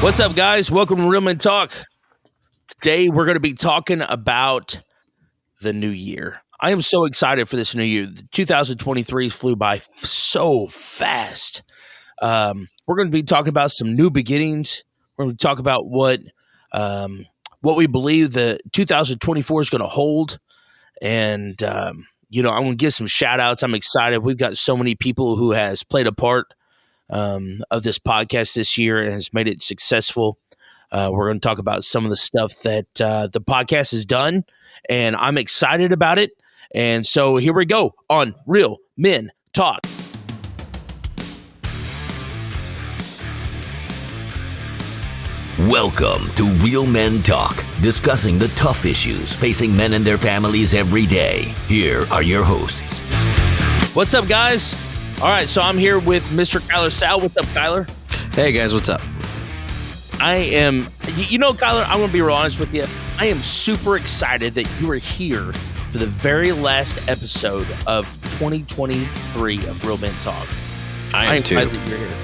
What's up, guys? Welcome to Real Men Talk. Today, we're going to be talking about the new year. I am so excited for this new year. 2023 flew by so fast. We're going to be talking about some new beginnings. We're going to talk about what we believe the 2024 is going to hold. And, I'm going to give some shout outs. I'm excited. We've got so many people who has played a part of this podcast this year and has made it successful. We're going to talk about some of the stuff that the podcast has done, and I'm excited about it. And so here we go on Real Men Talk. Welcome to Real Men Talk, discussing the tough issues facing men and their families every day. Here are your hosts. What's up, guys? All right, so I'm here with Mr. Kyler Sal. What's up, Kyler? Hey, guys, what's up? I am, Kyler, I'm going to be real honest with you. I am super excited that you are here for the very last episode of 2023 of Real Men Talk. I am too. Glad that you're here.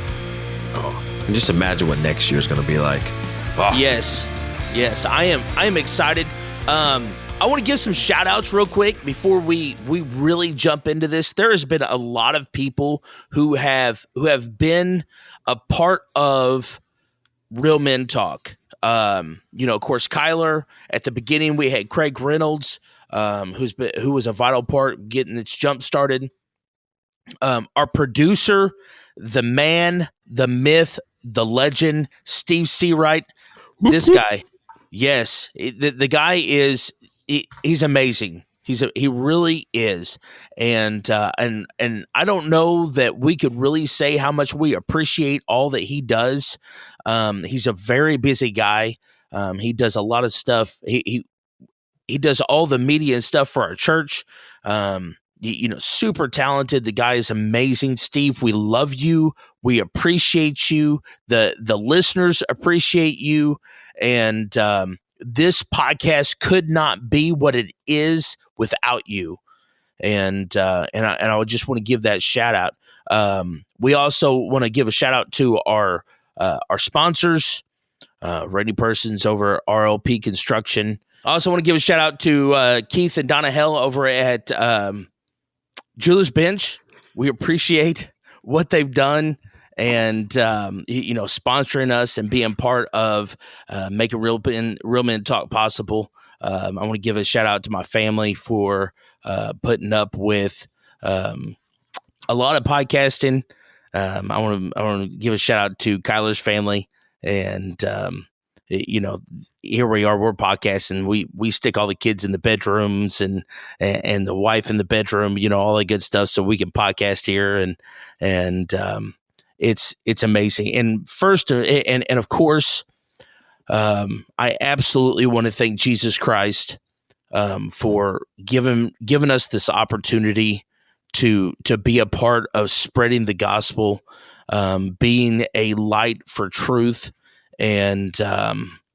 Oh, and just imagine what next year's going to be like. Oh. Yes, I am excited. I want to give some shout outs real quick before we really jump into this. There has been a lot of people who have been a part of Real Men Talk. Of course, Kyler. At the beginning, we had Craig Reynolds, who was a vital part getting its jump started. Our producer, the man, the myth, the legend, Steve Seawright. This guy, yes, the guy is. He's amazing. He really is, and I don't know that we could really say how much we appreciate all that he does. He's a very busy guy. He does a lot of stuff. He does all the media and stuff for our church. Super talented. The guy is amazing. Steve, we love you. We appreciate you. The listeners appreciate you, and this podcast could not be what it is without you. And I would just want to give that shout out. We also want to give a shout out to our sponsors, Randy Persons over RLP Construction. I also want to give a shout out to Keith and Donna Hell over at Juilliard Bench. We appreciate what they've done. And, sponsoring us and being part of making Real Men Talk possible. I want to give a shout out to my family for putting up with a lot of podcasting. I want to give a shout out to Kyler's family. And, here we are, we're podcasting. We stick all the kids in the bedrooms and the wife in the bedroom, all the good stuff so we can podcast here. And it's amazing. And first, and of course, I absolutely want to thank Jesus Christ for giving us this opportunity to be a part of spreading the gospel, being a light for truth, and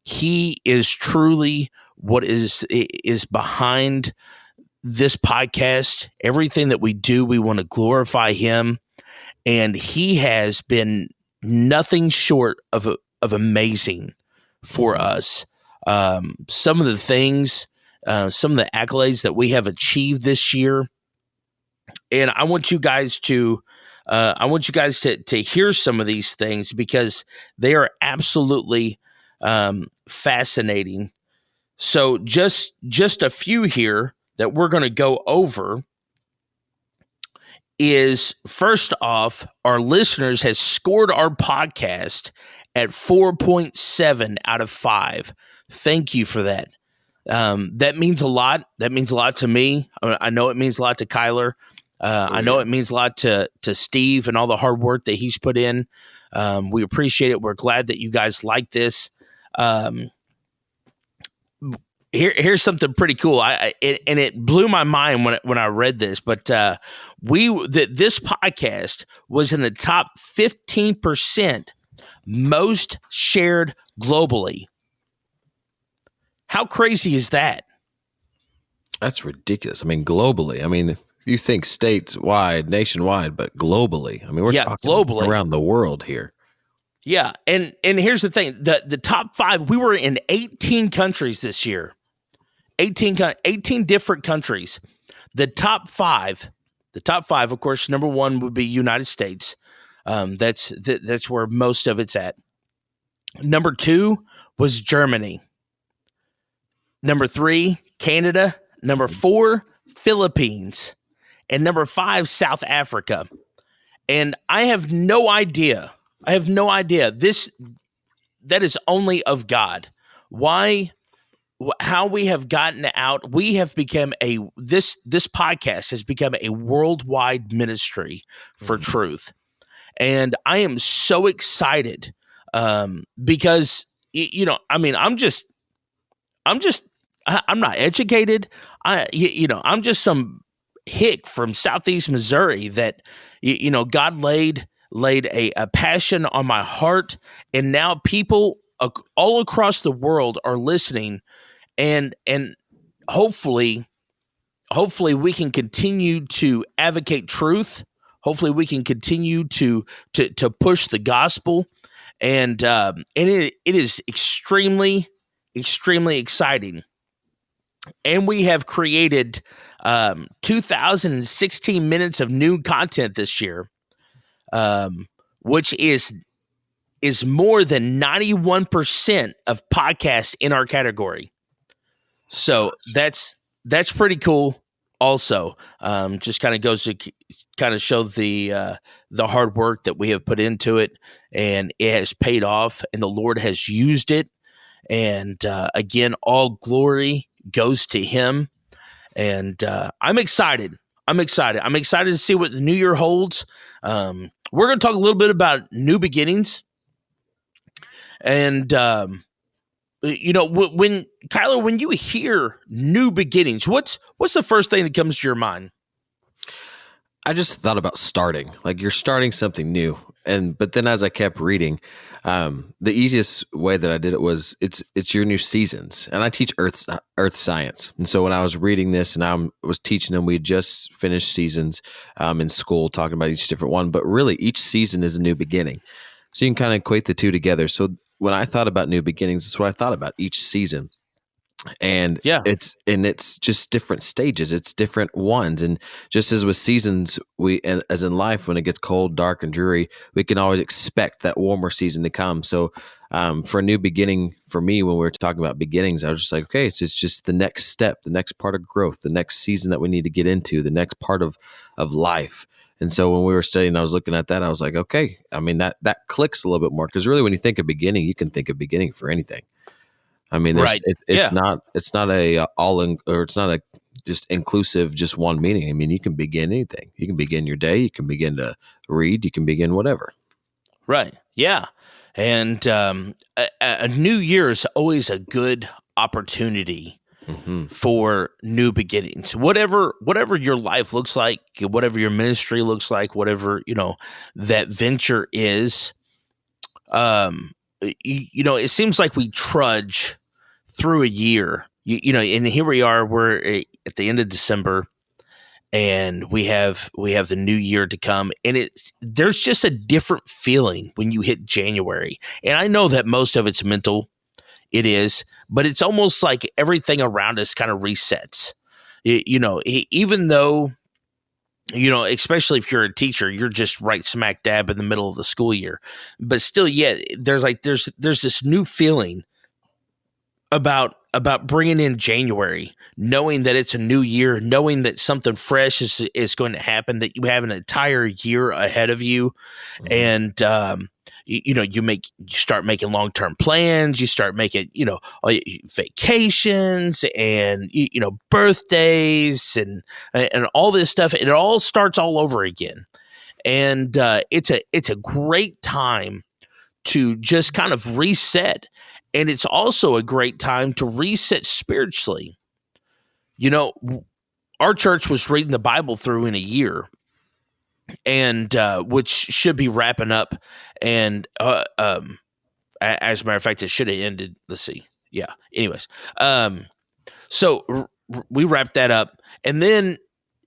he is truly what is behind this podcast. Everything that we do, we want to glorify him. And he has been nothing short of amazing for us. Some of the things, some of the accolades that we have achieved this year, and I want you guys to hear some of these things because they are absolutely fascinating. So just a few here that we're going to go over. Is first off, our listeners has scored our podcast at 4.7 out of 5. Thank you for that. That means a lot. That means a lot to me. I know it means a lot to Kyler. I know it means a lot to Steve and all the hard work that he's put in. We appreciate it. We're glad that you guys like this. Here's something pretty cool. It blew my mind when I read this, but this podcast was in the top 15% most shared globally. How crazy is that? That's ridiculous. I mean, globally. I mean, you think statewide, nationwide, but globally. I mean, we're talking globally around the world here. Yeah, and here's the thing: the top 5. We were in 18 countries this year, 18 different countries. The top five, of course, number 1 would be United States. That's where most of it's at. Number 2 was Germany. Number 3, Canada. Number 4, Philippines, and number 5, South Africa. And I have no idea. That is only of God. Why? How we have gotten out? We have become this podcast has become a worldwide ministry for truth, and I am so excited because I'm not educated. I'm just some hick from Southeast Missouri that God laid a passion on my heart, and now people all across the world are listening, and hopefully we can continue to advocate truth. Hopefully we can continue to push the gospel, and it is extremely exciting. And we have created 2,016 minutes of new content this year, which is more than 91% of podcasts in our category. So that's pretty cool. Also, just kind of goes to kind of show the hard work that we have put into it, and it has paid off, and the Lord has used it. And again, all glory goes to Him. And I'm excited. I'm excited to see what the new year holds. We're going to talk a little bit about new beginnings. And, when Kyler, when you hear new beginnings, what's the first thing that comes to your mind? I just thought about starting, like you're starting something new. But then as I kept reading, the easiest way that I did it was it's your new seasons. And I teach earth science. And so when I was reading this and I was teaching them, we had just finished seasons in school talking about each different one, but really each season is a new beginning. So you can kind of equate the two together. So when I thought about new beginnings, that's what I thought about each season. And it's just different stages. It's different ones. And just as with seasons, as in life, when it gets cold, dark, and dreary, we can always expect that warmer season to come. So for a new beginning, for me, when we were talking about beginnings, I was just like, okay, it's just the next step, the next part of growth, the next season that we need to get into, the next part of life. And so when we were studying, I was looking at that, I was like, okay, I mean, that clicks a little bit more, because really when you think of beginning, you can think of beginning for anything. I mean, it's not a it's not a just inclusive, just one meaning. I mean, you can begin anything. You can begin your day. You can begin to read. You can begin whatever. Right. Yeah. And a new year is always a good opportunity for new beginnings. Whatever your life looks like, whatever your ministry looks like, whatever, that venture is, it seems like we trudge through a year, and here we are, we're at the end of December, and we have the new year to come, and there's just a different feeling when you hit January. And I know that most of it's mental, it is, but it's almost like everything around us kind of resets. Even though, especially if you're a teacher, you're just right smack dab in the middle of the school year, but still, there's this new feeling about bringing in January, knowing that it's a new year, knowing that something fresh is going to happen, that you have an entire year ahead of you. And, you start making long-term plans, you start making, vacations and, birthdays and all this stuff. It all starts all over again. And, it's a great time to just kind of reset. And it's also a great time to reset spiritually. Our church was reading the Bible through in a year, and which should be wrapping up. And as a matter of fact, it should have ended. Let's see. Yeah. Anyways, so we wrapped that up, and then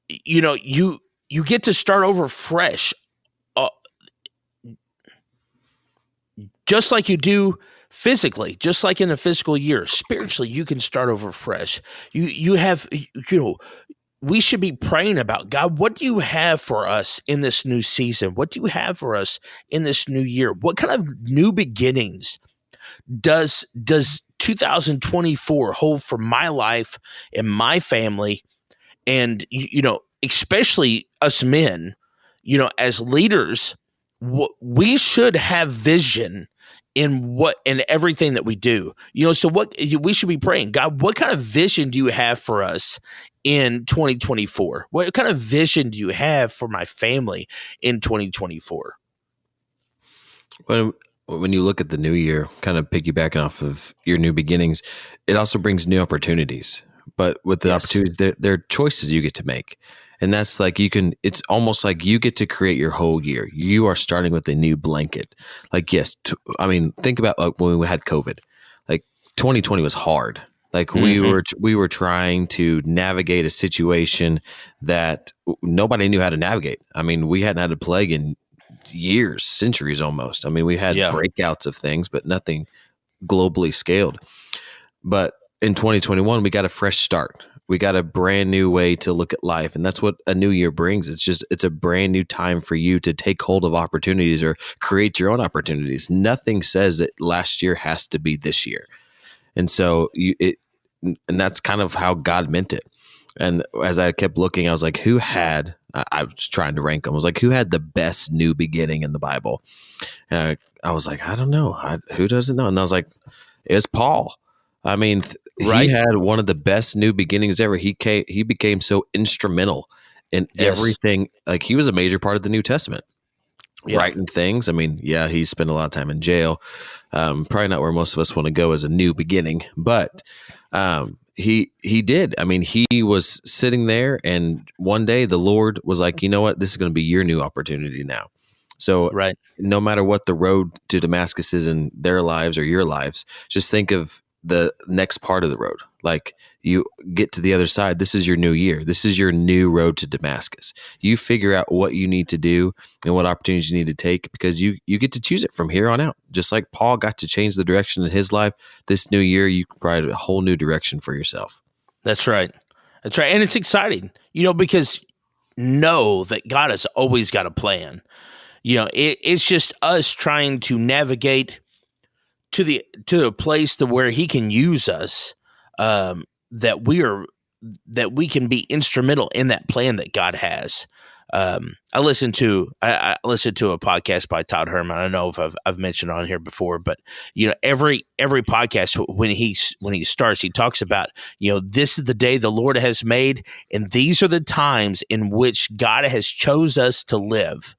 you get to start over fresh. just like you do physically, just like in a physical year, spiritually, you can start over fresh. You have, we should be praying about, God, what do you have for us in this new season? What do you have for us in this new year? What kind of new beginnings does 2024 hold for my life and my family? And, especially us men, as leaders, we should have vision in everything that we do. So what we should be praying, God, what kind of vision do you have for us in 2024? What kind of vision do you have for my family in 2024? When you look at the new year, kind of piggybacking off of your new beginnings, it also brings new opportunities. But with the opportunities, there are choices you get to make. And that's like it's almost like you get to create your whole year. You are starting with a new blanket. Like, yes, think about like when we had COVID. Like 2020 was hard. Like we were trying to navigate a situation that nobody knew how to navigate. I mean, we hadn't had a plague in years, centuries almost. I mean, we had breakouts of things, but nothing globally scaled. But in 2021, we got a fresh start. We got a brand new way to look at life. And that's what a new year brings. It's a brand new time for you to take hold of opportunities or create your own opportunities. Nothing says that last year has to be this year. And so and that's kind of how God meant it. And as I kept looking, I was like, I was trying to rank them. I was like, who had the best new beginning in the Bible? And I was like, I don't know. Who doesn't know? And I was like, it's Paul. I mean, he had one of the best new beginnings ever. He became so instrumental in everything. Like he was a major part of the New Testament, writing things. I mean, he spent a lot of time in jail. Probably not where most of us want to go as a new beginning, but he did. I mean, he was sitting there, and one day the Lord was like, you know what? This is going to be your new opportunity now. So no matter what the road to Damascus is in their lives or your lives, just think of the next part of the road. Like you get to the other side. This is your new year. This is your new road to Damascus. You figure out what you need to do and what opportunities you need to take, because you get to choose it from here on out. Just like Paul got to change the direction in his life, this new year, you can provide a whole new direction for yourself. That's right. That's right. And it's exciting, because know that God has always got a plan. It's just us trying to navigate to a place to where he can use us, that we can be instrumental in that plan that God has. I listened to a podcast by Todd Herman. I don't know if I've mentioned on here before, but every podcast when he starts, he talks about, this is the day the Lord has made, and these are the times in which God has chose us to live.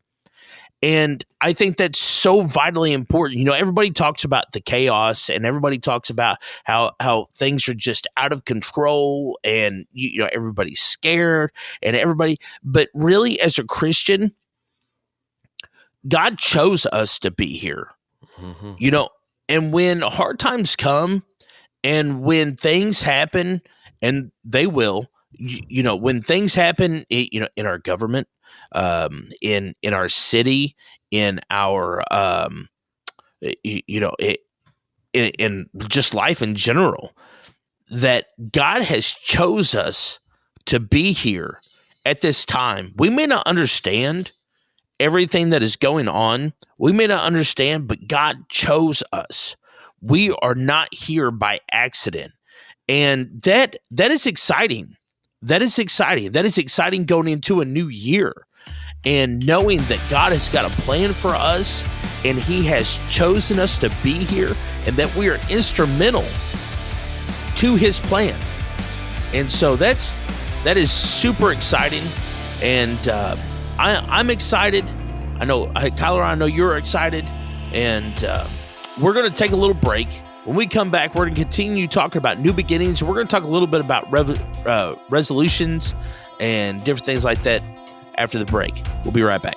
And I think that's so vitally important. Everybody talks about the chaos, and everybody talks about how things are just out of control, and everybody's scared, but really, as a Christian, God chose us to be here. Mm-hmm. And when hard times come, and when things happen, and they will, when things happen, in our government, in our city, in our, in just life in general, that God has chose us to be here at this time. We may not understand everything that is going on. We may not understand, but God chose us. We are not here by accident. And that is exciting. That is exciting. That is exciting going into a new year and knowing that God has got a plan for us, and he has chosen us to be here, and that we are instrumental to his plan. And so that is super exciting. And I'm excited. I know, Kyler, I know you're excited. And we're going to take a little break. When we come back, we're going to continue talking about new beginnings. We're going to talk a little bit about resolutions and different things like that after the break. We'll be right back.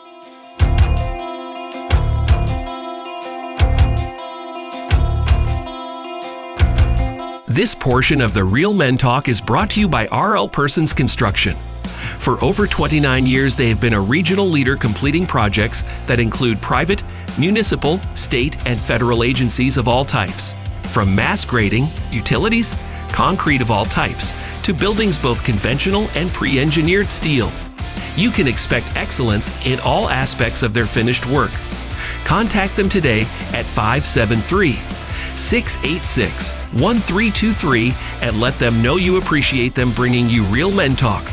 This portion of the Real Men Talk is brought to you by R.L. Persons Construction. For over 29 years, they have been a regional leader completing projects that include private, municipal, state, and federal agencies of all types. From mass grading, utilities, concrete of all types, to buildings both conventional and pre-engineered steel. You can expect excellence in all aspects of their finished work. Contact them today at 573-686-1323 and let them know you appreciate them bringing you Real Men Talk.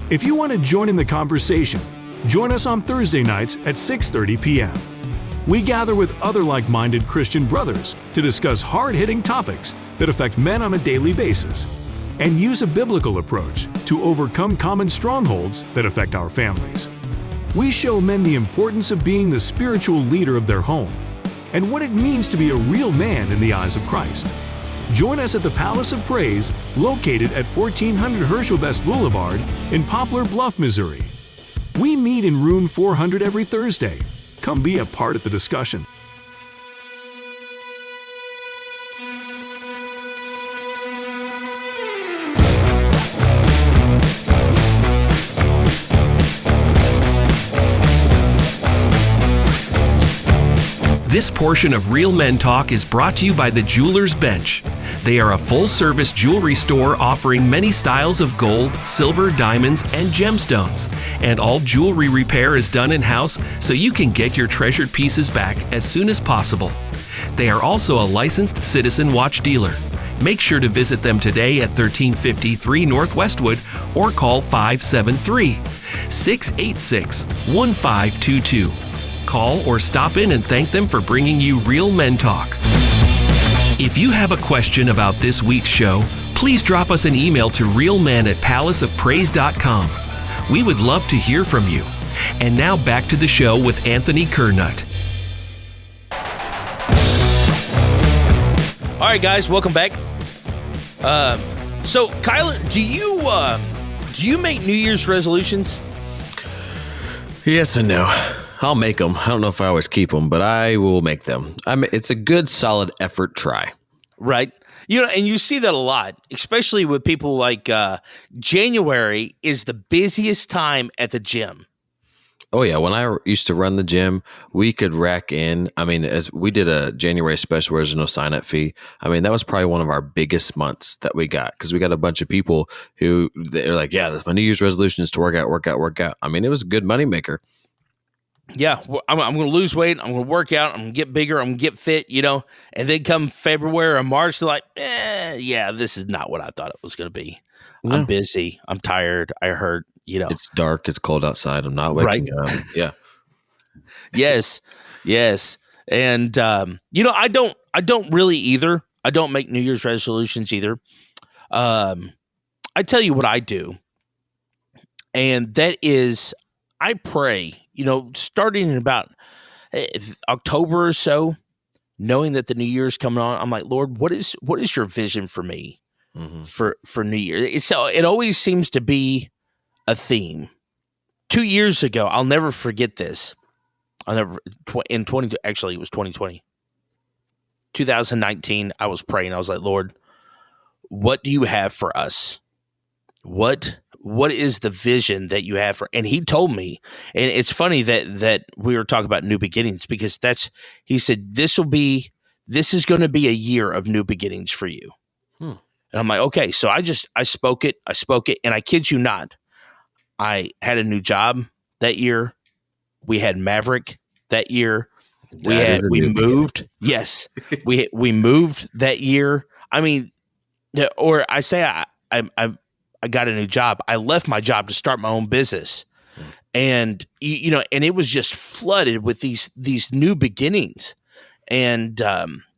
If you want to join in the conversation, join us on Thursday nights at 6:30 p.m. We gather with other like-minded Christian brothers to discuss hard-hitting topics that affect men on a daily basis and use a biblical approach to overcome common strongholds that affect our families. We show men the importance of being the spiritual leader of their home and what it means to be a real man in the eyes of Christ. Join us at the Palace of Praise, located at 1400 Herschel Best Boulevard in Poplar Bluff, Missouri. We meet in room 400 every Thursday. Come be a part of the discussion. This portion of Real Men Talk is brought to you by the Jeweler's Bench. They are a full-service jewelry store offering many styles of gold, silver, diamonds, and gemstones. And all jewelry repair is done in-house so you can get your treasured pieces back as soon as possible. They are also a licensed Citizen Watch dealer. Make sure to visit them today at 1353 North Westwood or call 573-686-1522. Call or stop in and thank them for bringing you Real Men Talk. If you have a question about this week's show, please drop us an email to realmen@palaceofpraise.com. We would love to hear from you. And now back to the show with Anthony Kernut. All right, guys, welcome back. So, Kyler, do you make New Year's resolutions? Yes and no. I'll make them. I don't know if I always keep them, but I will make them. It's a good, solid effort try. Right. And you see that a lot, especially with people like January is the busiest time at the gym. Oh, yeah. When I used to run the gym, we could rack in. As we did a January special where there's no sign-up fee. That was probably one of our biggest months that we got because we got a bunch of people who they're like, yeah, my New Year's resolution is to work out. It was a good moneymaker. Yeah, I'm going to lose weight. I'm going to work out. I'm going to get bigger. I'm going to get fit, And then come February or March, they're like, yeah, this is not what I thought it was going to be. No. I'm busy. I'm tired. I hurt, It's dark. It's cold outside. I'm not waking up. Yeah. Yes. And, I don't really either. I don't make New Year's resolutions either. I tell you what I do. And that is I pray, starting in about October or so, knowing that the new year is coming on, I'm like, Lord, what is your vision for me for New Year? So it always seems to be a theme. 2 years ago, I'll never forget this. It was 2020. 2019, I was praying. I was like, Lord, what do you have for us? What is the vision that you have for? And he told me, and it's funny that we were talking about new beginnings because he said, this is going to be a year of new beginnings for you. And I'm like, okay. So I spoke it, and I kid you not, I had a new job that year. We had Maverick that year. We moved. Yes. we moved that year. Or I say I got a new job. I left my job to start my own business. And, and it was just flooded with these new beginnings. And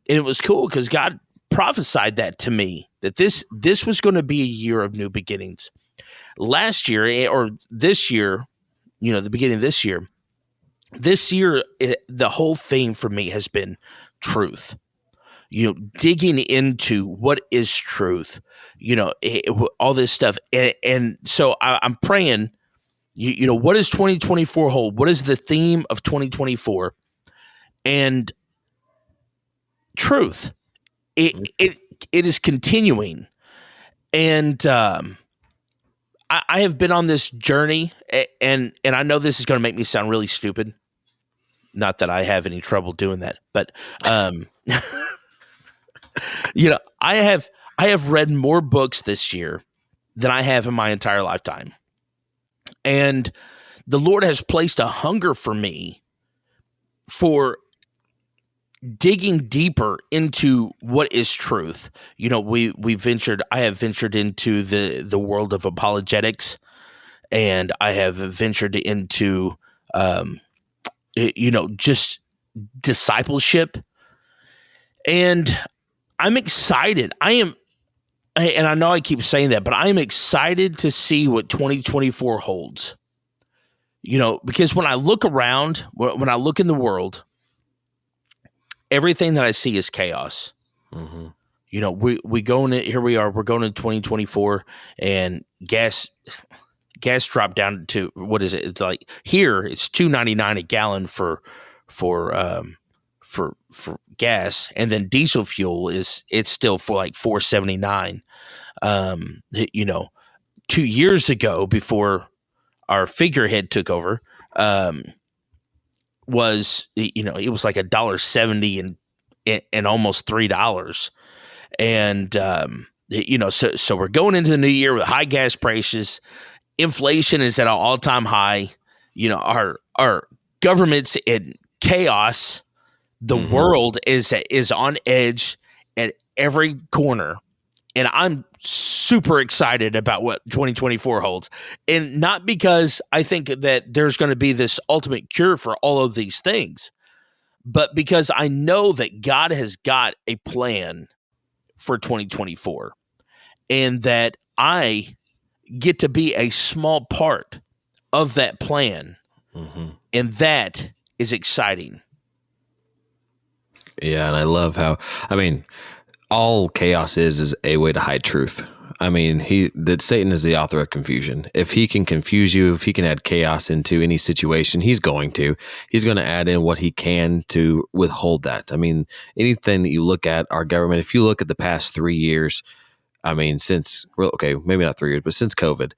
it was cool because God prophesied that to me, that this was going to be a year of new beginnings. Last year or this year, the beginning of this year, the whole theme for me has been truth. Digging into what is truth, all this stuff. And so I'm praying, what does 2024 hold? What is the theme of 2024? And truth. It is continuing. And I have been on this journey, and I know this is going to make me sound really stupid, Not that I have any trouble doing that, but I have read more books this year than I have in my entire lifetime. And the Lord has placed a hunger for me for digging deeper into what is truth. I have ventured into the world of apologetics, and I have ventured into just discipleship. And I'm excited. And I know I keep saying that, but I am excited to see what 2024 holds. Because when I look around, when I look in the world, everything that I see is chaos. Mm-hmm. We go in it. Here we are. We're going into 2024, and gas dropped down to, what is it? It's like here it's $2.99 a gallon for gas, and then diesel fuel it's still for like $4.79. 2 years ago, before our figurehead took over, was it was like $1.70 and almost $3, and so we're going into the new year with high gas prices. Inflation is at an all-time high. Our government's in chaos. The world is on edge at every corner, and I'm super excited about what 2024 holds. And not because I think that there's going to be this ultimate cure for all of these things, but because I know that God has got a plan for 2024, and that I get to be a small part of that plan. And that is exciting. Yeah, and I love how, all chaos is a way to hide truth. That Satan is the author of confusion. If he can confuse you, if he can add chaos into any situation, he's going to add in what he can to withhold that. Anything that you look at our government, if you look at the past 3 years, maybe not 3 years, but since COVID,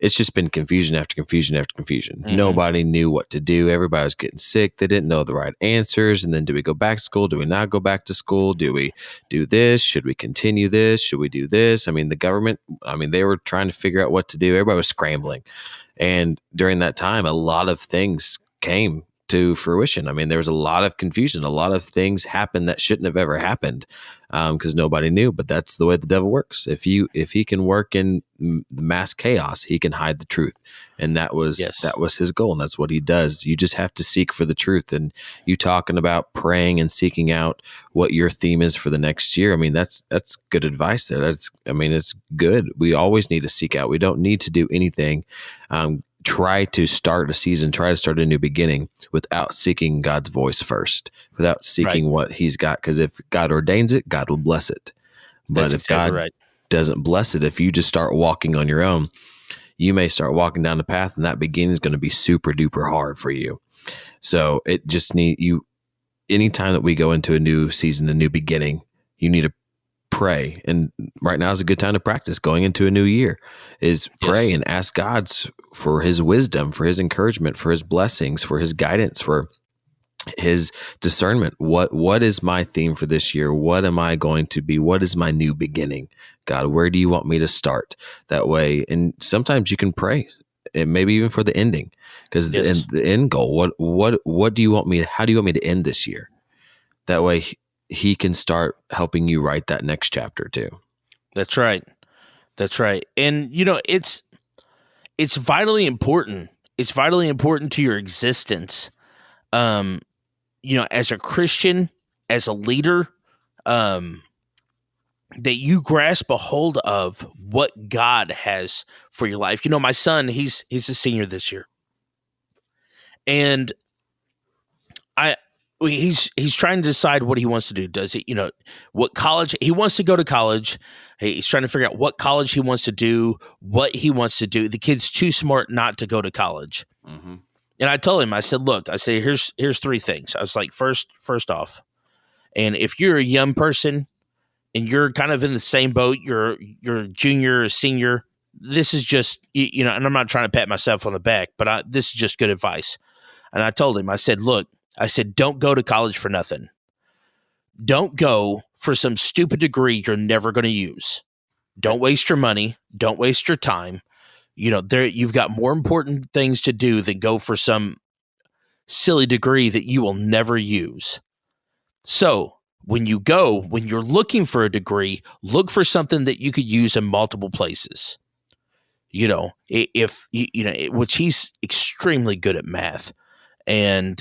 it's just been confusion after confusion after confusion. Mm-hmm. Nobody knew what to do. Everybody was getting sick. They didn't know the right answers. And then, do we go back to school? Do we not go back to school? Do we do this? Should we continue this? Should we do this? The government, they were trying to figure out what to do. Everybody was scrambling. And during that time, a lot of things came to fruition. There was a lot of confusion. A lot of things happened that shouldn't have ever happened because nobody knew. But that's the way the devil works. If he can work in mass chaos, he can hide the truth. And that was his goal, and that's what he does. You just have to seek for the truth. And you talking about praying and seeking out what your theme is for the next year. That's good advice there. It's good. We always need to seek out. We don't need to do anything. Try to start a season, try to start a new beginning without seeking God's voice first, without seeking what he's got. Because if God ordains it, God will bless it. But if God doesn't bless it, if you just start walking on your own, you may start walking down the path, and that beginning is going to be super duper hard for you. So it just anytime that we go into a new season, a new beginning, you need to pray. And right now is a good time to practice going into a new year, is pray and ask God for his wisdom, for his encouragement, for his blessings, for his guidance, for his discernment. What is my theme for this year? What am I going to be? What is my new beginning? God, where do you want me to start? That way. And sometimes you can pray, and maybe even for the ending, because the end goal, what do you want me, how do you want me to end this year? That way he can start helping you write that next chapter too. That's right. And it's vitally important. It's vitally important to your existence. As a Christian, as a leader, that you grasp a hold of what God has for your life. My son, he's a senior this year, and he's trying to decide what he wants to do. Does he, what college he wants to go to college? He's trying to figure out what college he wants to do, what he wants to do. The kid's too smart not to go to college. Mm-hmm. And I told him, I said, look, here's three things. I was like, first off, and if you're a young person and you're kind of in the same boat, you're a junior or senior, this is just, and I'm not trying to pat myself on the back, but this is just good advice. And I told him, I said, look, I said, don't go to college for nothing. Don't go for some stupid degree you're never going to use. Don't waste your money. Don't waste your time. You've got more important things to do than go for some silly degree that you will never use. So when you're looking for a degree, look for something that you could use in multiple places. Which he's extremely good at math. And,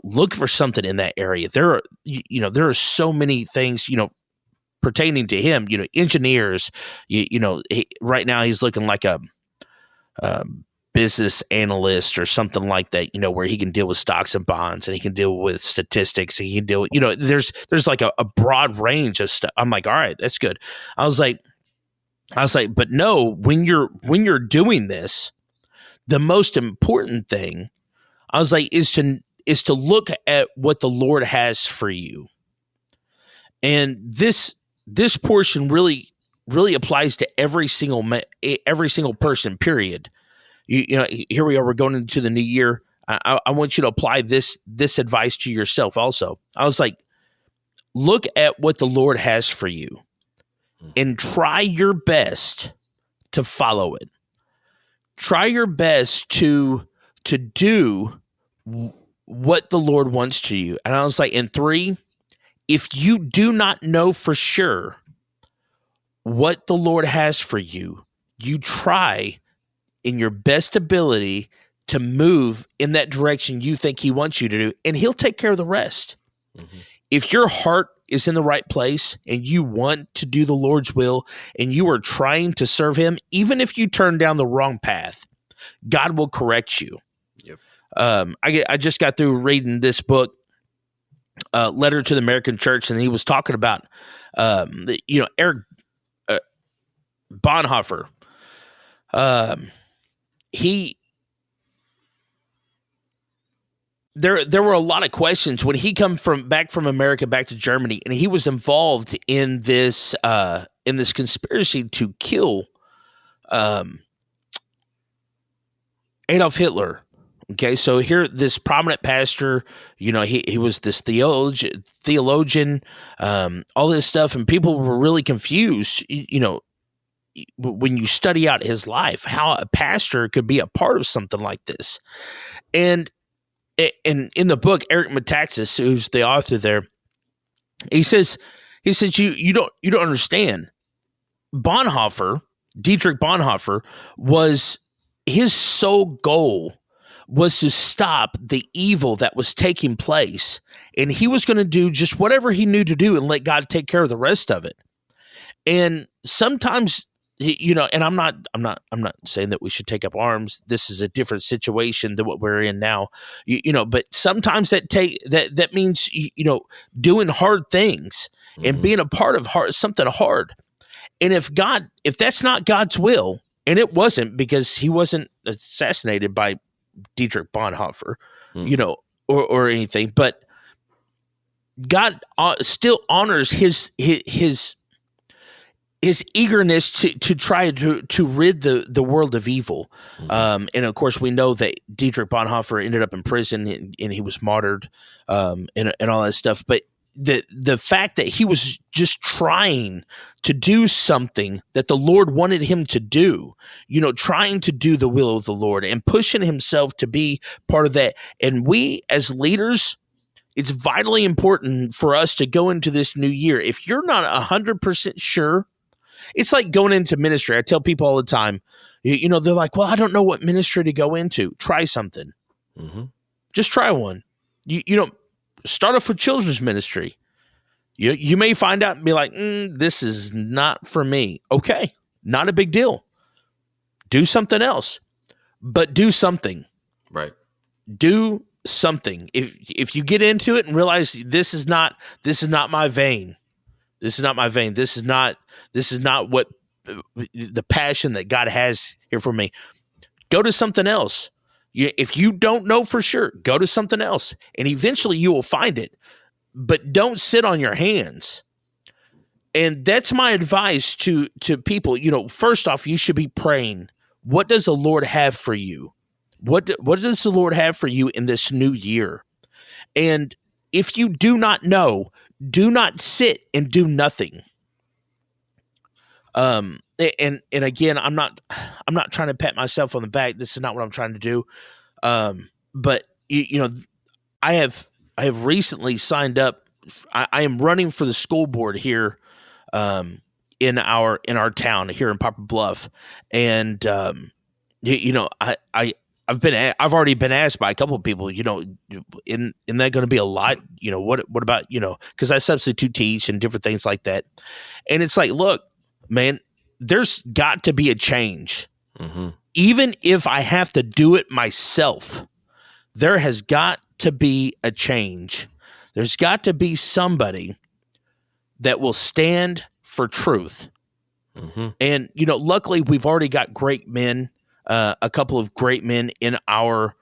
look for something in that area. There are so many things, pertaining to him, engineers, right now he's looking like a business analyst or something like that, where he can deal with stocks and bonds, and he can deal with statistics, and he can deal with, there's like a broad range of stuff. I'm like, all right, that's good. I was like, but no, when you're doing this, the most important thing, I was like, is to look at what the Lord has for you. And this portion really applies to every single person, period. Here we are, we're going into the new year. I want you to apply this advice to yourself also. I was like, look at what the Lord has for you and try your best to follow it. Try your best to do what the Lord wants to you. And I was like, and 3, if you do not know for sure what the Lord has for you, you try in your best ability to move in that direction you think he wants you to do, and he'll take care of the rest. Mm-hmm. If your heart is in the right place and you want to do the Lord's will and you are trying to serve him, even if you turn down the wrong path, God will correct you. Yep. I just got through reading this book, Letter to the American Church, and he was talking about, Eric Bonhoeffer. There were a lot of questions when he come back from America back to Germany, and he was involved in this conspiracy to kill Adolf Hitler. Okay, so here, this prominent pastor, he was this theologian, all this stuff, and people were really confused, when you study out his life, how a pastor could be a part of something like this. And in the book, Eric Metaxas, who's the author there, he says you don't understand. Dietrich Bonhoeffer, was his sole goal was to stop the evil that was taking place, and he was going to do just whatever he knew to do and let God take care of the rest of it. And sometimes, and I'm not saying that we should take up arms. This is a different situation than what we're in now, but sometimes that means, doing hard things and being a part of something hard. And if that's not God's will, and it wasn't, because he wasn't assassinated by Dietrich Bonhoeffer, or anything, but God still honors his eagerness to try to rid the world of evil. And of course, we know that Dietrich Bonhoeffer ended up in prison and he was martyred, and all that stuff. But the fact that he was just trying to do something that the Lord wanted him to do, trying to do the will of the Lord and pushing himself to be part of that. And we as leaders, it's vitally important for us to go into this new year. If you're not 100% sure, it's like going into ministry. I tell people all the time, they're like, well, I don't know what ministry to go into. Try something. Mm-hmm. Just try one. Start off with children's ministry. You may find out and be like, this is not for me. Okay, not a big deal. Do something else, but do something. Right. Do something. If you get into it and realize this is not my vein. This is not my vein. This is not what the passion that God has here for me. Go to something else. If you don't know for sure, go to something else, and eventually you will find it. But don't sit on your hands. And that's my advice to people. First off, you should be praying. What does the Lord have for you? What does the Lord have for you in this new year? And if you do not know, do not sit and do nothing. And again, I'm not trying to pat myself on the back. This is not what I'm trying to do. But I have recently signed up. I am running for the school board here, in our town here in Poplar Bluff, and I've already been asked by a couple of people, isn't that going to be a lot? What about, because I substitute teach and different things like that. And it's like, look, man, there's got to be a change. Mm-hmm. Even if I have to do it myself, there has got to be a change. There's got to be somebody that will stand for truth. Mm-hmm. And, luckily we've already got great men, a couple of great men in our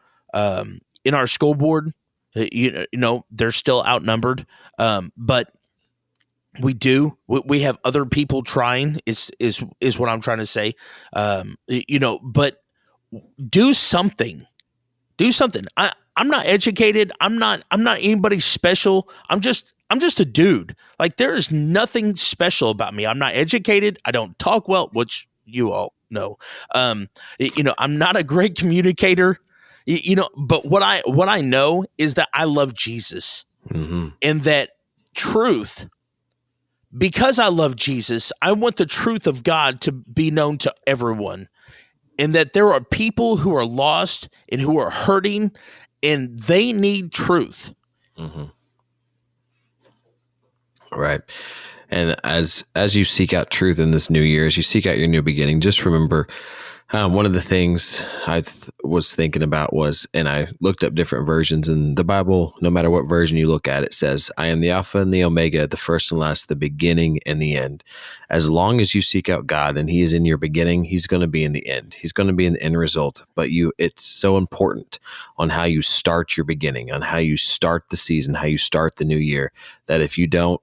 school board. They're still outnumbered. But we have other people trying is what I'm trying to say. But do something. I'm not educated. I'm not anybody special. I'm just a dude. Like, there is nothing special about me. I'm not educated. I don't talk well, which you all know. I'm not a great communicator. But what I know is that I love Jesus, mm-hmm. and that truth. Because I love Jesus, I want the truth of God to be known to everyone, and that there are people who are lost and who are hurting, and they need truth. Mm-hmm. Right. And as you seek out truth in this new year, as you seek out your new beginning, just remember, one of the things I was thinking about was, and I looked up different versions in the Bible, no matter what version you look at, it says, I am the Alpha and the Omega, the first and last, the beginning and the end. As long as you seek out God and he is in your beginning, he's going to be in the end. He's going to be in the end result. But it's so important on how you start your beginning, on how you start the season, how you start the new year, that if you don't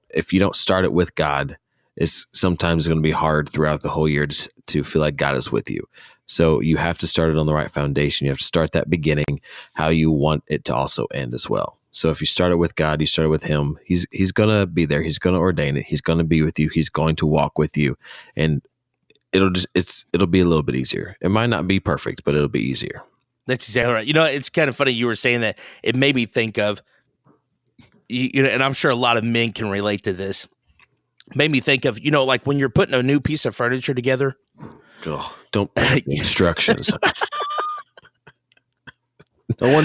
start it with God, it's sometimes going to be hard throughout the whole year to feel like God is with you. So you have to start it on the right foundation. You have to start that beginning, how you want it to also end as well. So if you start it with God, you start it with him, he's going to be there. He's going to ordain it. He's going to be with you. He's going to walk with you. And it'll be a little bit easier. It might not be perfect, but it'll be easier. That's exactly right. It's kind of funny you were saying that. It made me think of, and I'm sure a lot of men can relate to this. Made me think of, like when you're putting a new piece of furniture together. Oh, don't put instructions. No one.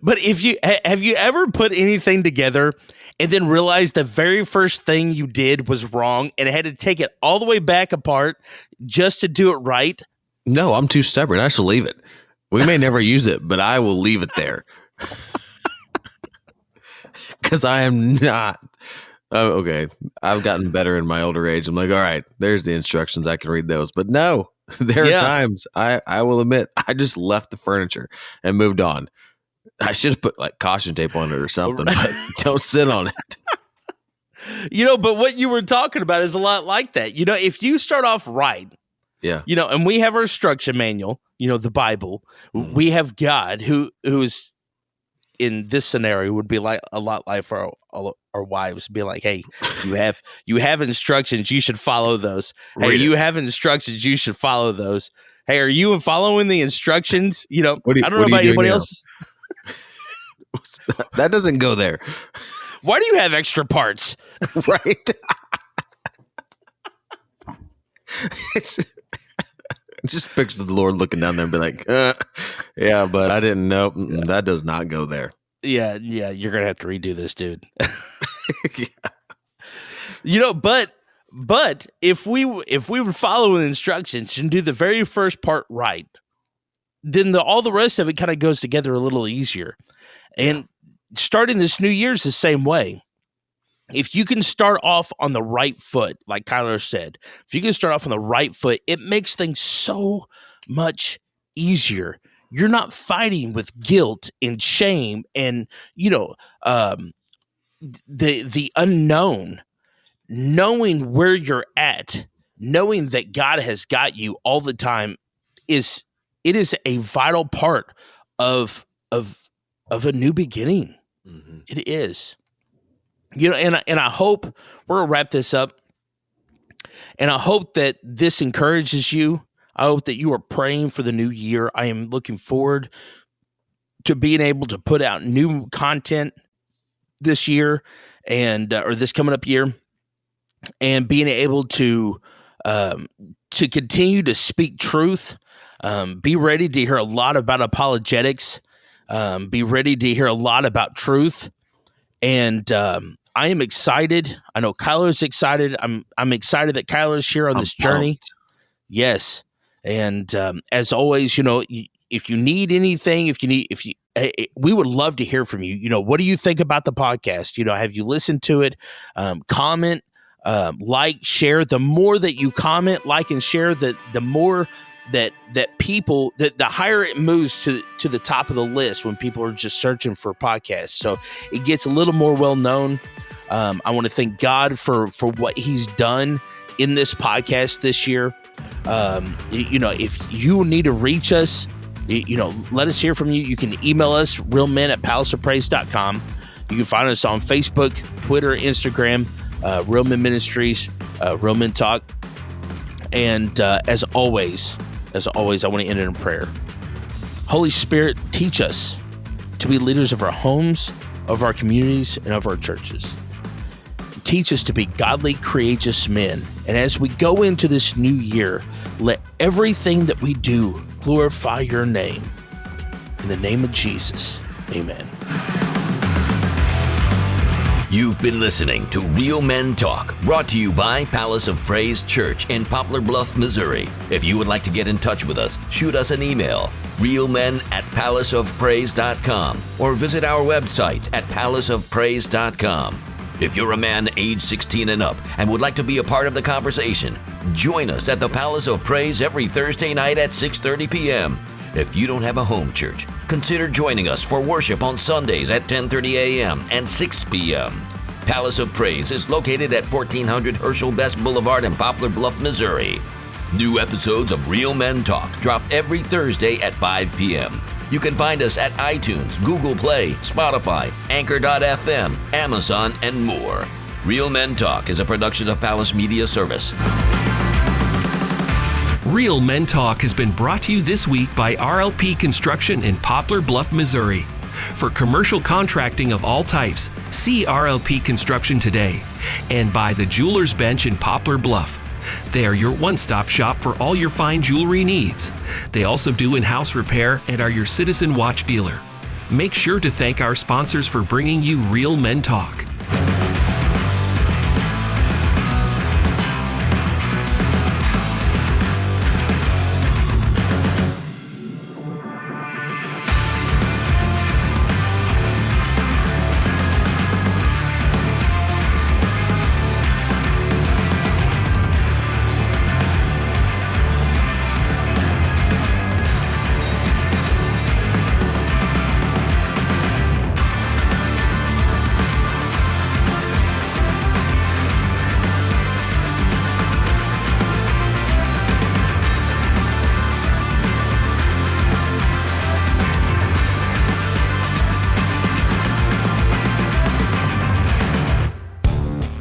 But have you ever put anything together and then realized the very first thing you did was wrong and had to take it all the way back apart just to do it right? No, I'm too stubborn. I should leave it. We may never use it, but I will leave it there. Because I am not. Oh, okay. I've gotten better in my older age. I'm like, all right, there's the instructions. I can read those. But no, there are times I will admit I just left the furniture and moved on. I should have put like caution tape on it or something, but don't sit on it. But what you were talking about is a lot like that. If you start off right, yeah, and we have our instruction manual, the Bible, we have God who's in this scenario would be like a lot like for our wives, be like, hey, you have instructions, you should follow those. Hey, you have instructions, you should follow those. Hey, are you following the instructions? I don't know about anybody else. That doesn't go there. Why do you have extra parts? Right. Just picture the Lord looking down there and be like, yeah, but I didn't know. That does not go there. Yeah, you're going to have to redo this, dude. Yeah. But if we would follow the instructions and do the very first part right, then all the rest of it kind of goes together a little easier. And starting this new year is the same way. If you can start off on the right foot, like Kyler said, if you can start off on the right foot, it makes things so much easier. You're not fighting with guilt and shame and, the unknown. Knowing where you're at, knowing that God has got you all the time is a vital part of a new beginning. Mm-hmm. It is. And I hope we're gonna wrap this up. And I hope that this encourages you. I hope that you are praying for the new year. I am looking forward to being able to put out new content this year and or this coming up year, and being able to continue to speak truth. Be ready to hear a lot about apologetics. Be ready to hear a lot about truth. And I am excited. I know Kyler's excited. I'm excited that Kyler's here on this journey. Pumped. Yes. And as always, if you need anything, we would love to hear from you. What do you think about the podcast? Have you listened to it? Comment, like, share. The more that you comment, like, and share, the more that people, the higher it moves to the top of the list when people are just searching for podcasts. So it gets a little more well known. I want to thank God for what He's done in this podcast this year. If you need to reach us, let us hear from you. You can email us, realmen@palaceofpraise.com. You can find us on Facebook, Twitter, Instagram, Real Men Ministries, Real Men Talk. And as always, I want to end it in prayer. Holy Spirit, teach us to be leaders of our homes, of our communities, and of our churches. Teach us to be godly, courageous men. And as we go into this new year, let everything that we do glorify your name. In the name of Jesus, amen. You've been listening to Real Men Talk, brought to you by Palace of Praise Church in Poplar Bluff, Missouri. If you would like to get in touch with us, shoot us an email, realmen@palaceofpraise.com, or visit our website at palaceofpraise.com. If you're a man age 16 and up and would like to be a part of the conversation, join us at the Palace of Praise every Thursday night at 6:30 p.m. If you don't have a home church, consider joining us for worship on Sundays at 10:30 a.m. and 6 p.m. Palace of Praise is located at 1400 Herschel Best Boulevard in Poplar Bluff, Missouri. New episodes of Real Men Talk drop every Thursday at 5 p.m. You can find us at iTunes, Google Play, Spotify, Anchor.fm, Amazon, and more. Real Men Talk is a production of Palace Media Service. Real Men Talk has been brought to you this week by RLP Construction in Poplar Bluff, Missouri. For commercial contracting of all types, see RLP Construction today. And by the Jeweler's Bench in Poplar Bluff. They are your one-stop shop for all your fine jewelry needs. They also do in-house repair and are your Citizen Watch dealer. Make sure to thank our sponsors for bringing you Real Men Talk.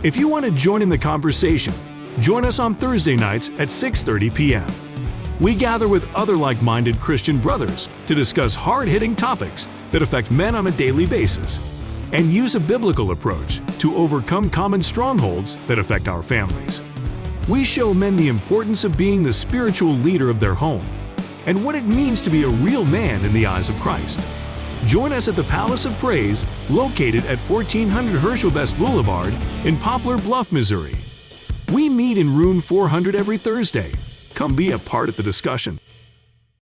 If you want to join in the conversation, join us on Thursday nights at 6:30 p.m. We gather with other like-minded Christian brothers to discuss hard-hitting topics that affect men on a daily basis and use a biblical approach to overcome common strongholds that affect our families. We show men the importance of being the spiritual leader of their home and what it means to be a real man in the eyes of Christ. Join us at the Palace of Praise, located at 1400 Herschel Best Boulevard in Poplar Bluff, Missouri. We meet in room 400 every Thursday. Come be a part of the discussion.